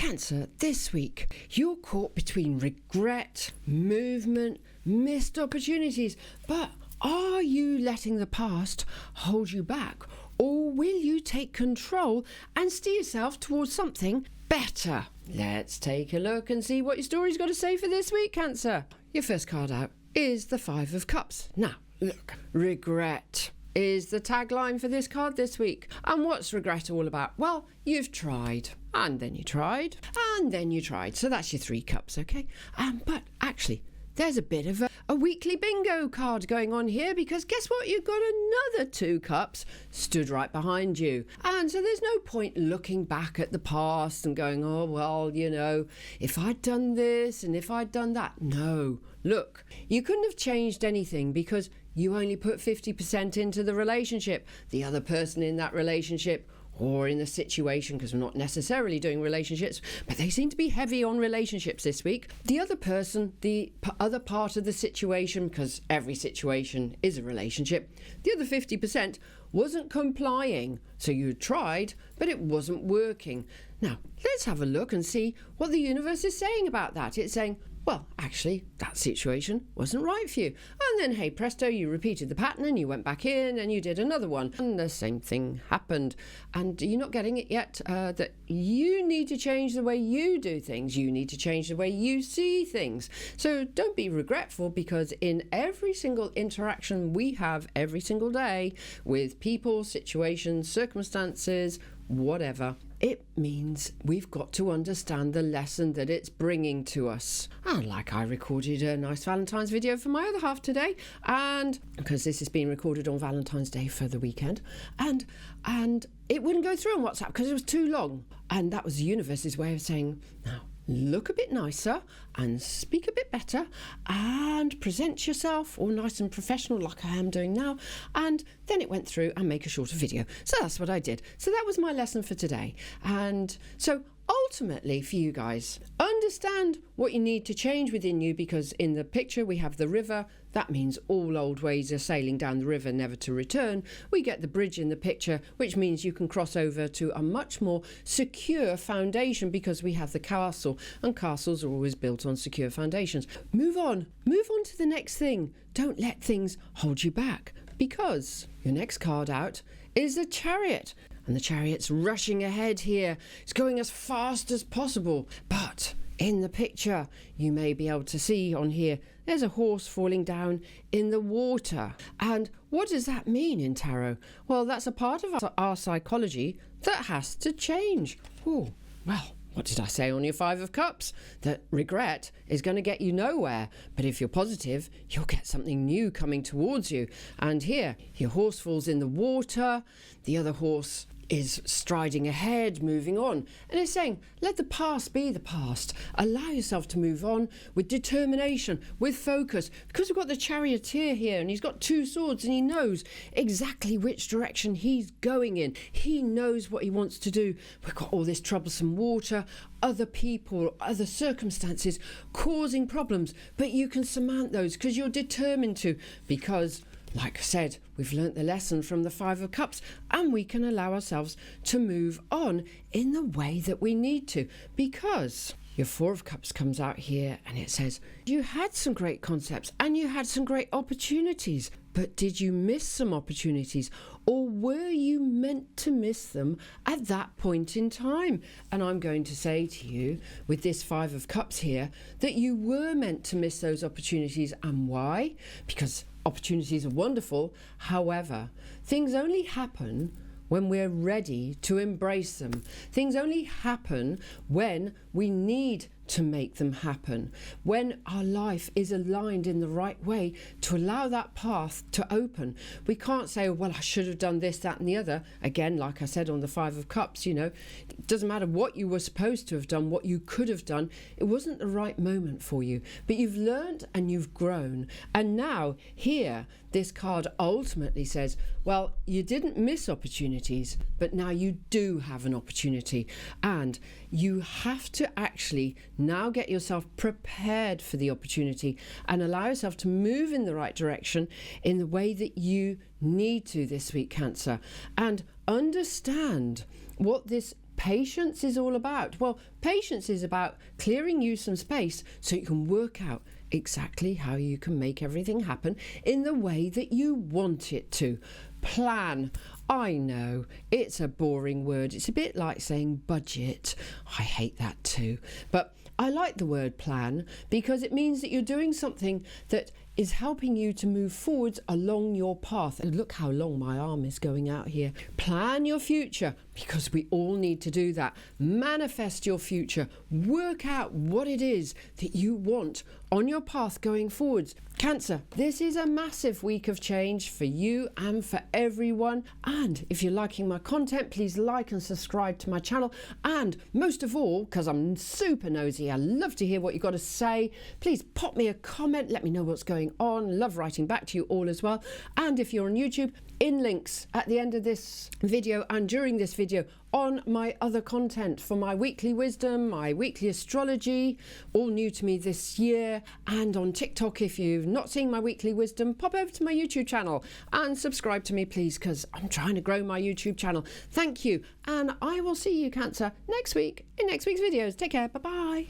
Cancer, this week, you're caught between regret, movement, missed opportunities. But are you letting the past hold you back? Or will you take control and steer yourself towards something better? Let's take a look and see what your story's got to say for this week, Cancer. Your first card out is the Five of Cups. Now, look, regret is the tagline for this card this week. And what's regret all about? Well, you've tried, and then you tried, and then you tried. So that's your 3 cups, okay? But actually, there's a bit of a weekly bingo card going on here, because guess what? You've got another 2 cups stood right behind you. And so there's no point looking back at the past and going, oh, well, you know, if I'd done this and if I'd done that. No, look, you couldn't have changed anything because you only put 50% into the relationship. The other person in that relationship or in the situation, because we're not necessarily doing relationships, but they seem to be heavy on relationships this week. The other person, the other part of the situation, because every situation is a relationship, the other 50% wasn't complying. So you tried, but it wasn't working. Now, let's have a look and see what the universe is saying about that. It's saying, well, actually, that situation wasn't right for you. And then, hey presto, you repeated the pattern and you went back in and you did another one. And the same thing happened. And you're not getting it yet, that you need to change the way you do things. You need to change the way you see things. So don't be regretful, because in every single interaction we have every single day with people, situations, circumstances, whatever, it means we've got to understand the lesson that it's bringing to us. And like I recorded a nice Valentine's video for my other half today, and because this is being recorded on Valentine's Day for the weekend, and it wouldn't go through on WhatsApp because it was too long. And that was the universe's way of saying, now look a bit nicer and speak a bit better and present yourself all nice and professional like I am doing now. And then it went through and make a shorter video. So that's what I did. So that was my lesson for today. And so ultimately for you guys, understand what you need to change within you, because in the picture we have the river. That means all old ways are sailing down the river, never to return. We get the bridge in the picture, which means you can cross over to a much more secure foundation, because we have the castle, and castles are always built on secure foundations. Move on to the next thing. Don't let things hold you back, because your next card out is the Chariot. And the Chariot's rushing ahead here. It's going as fast as possible. But in the picture, you may be able to see on here, there's a horse falling down in the water. And what does that mean in tarot? Well, that's a part of our psychology that has to change. Oh, well, what did I say on your 5 of Cups? That regret is going to get you nowhere. But if you're positive, you'll get something new coming towards you. And here, your horse falls in the water. The other horse is striding ahead, moving on. And it's saying, let the past be the past. Allow yourself to move on with determination, with focus. Because we've got the charioteer here, and he's got 2 swords, and he knows exactly which direction he's going in. He knows what he wants to do. We've got all this troublesome water, other people, other circumstances causing problems. But you can surmount those because you're determined to. Because, like I said, we've learnt the lesson from the 5 of Cups, and we can allow ourselves to move on in the way that we need to. Because your 4 of Cups comes out here and it says, you had some great concepts and you had some great opportunities, but did you miss some opportunities, or were you meant to miss them at that point in time? And I'm going to say to you, with this 5 of Cups here, that you were meant to miss those opportunities. And why? Because opportunities are wonderful. However, things only happen when we're ready to embrace them. Things only happen when we need to make them happen, when our life is aligned in the right way to allow that path to open. We can't say, oh, well, I should have done this, that and the other. Again, like I said on the 5 of Cups, you know, it doesn't matter what you were supposed to have done, what you could have done. It wasn't the right moment for you, but you've learned and you've grown. And now here, this card ultimately says, well, you didn't miss opportunities, but now you do have an opportunity. And you have to actually now get yourself prepared for the opportunity and allow yourself to move in the right direction in the way that you need to this week, Cancer. And understand what this patience is all about? Well, patience is about clearing you some space so you can work out exactly how you can make everything happen in the way that you want it to. Plan. I know, it's a boring word. It's a bit like saying budget. I hate that too. But I like the word plan because it means that you're doing something that is helping you to move forwards along your path. And look how long my arm is going out here. Plan your future, because we all need to do that. Manifest your future. Work out what it is that you want on your path going forwards. Cancer, this is a massive week of change for you and for everyone. And if you're liking my content, please like and subscribe to my channel. And most of all, because I'm super nosy, I love to hear what you've got to say. Please pop me a comment. Let me know what's going on. Love writing back to you all as well. And if you're on YouTube, in links at the end of this video and during this video on my other content for my weekly wisdom, my weekly astrology, all new to me this year, and on TikTok. If you've not seen my weekly wisdom, pop over to my YouTube channel and subscribe to me, please, because I'm trying to grow my YouTube channel. Thank you, and I will see you, Cancer, next week in next week's videos. Take care. Bye-bye.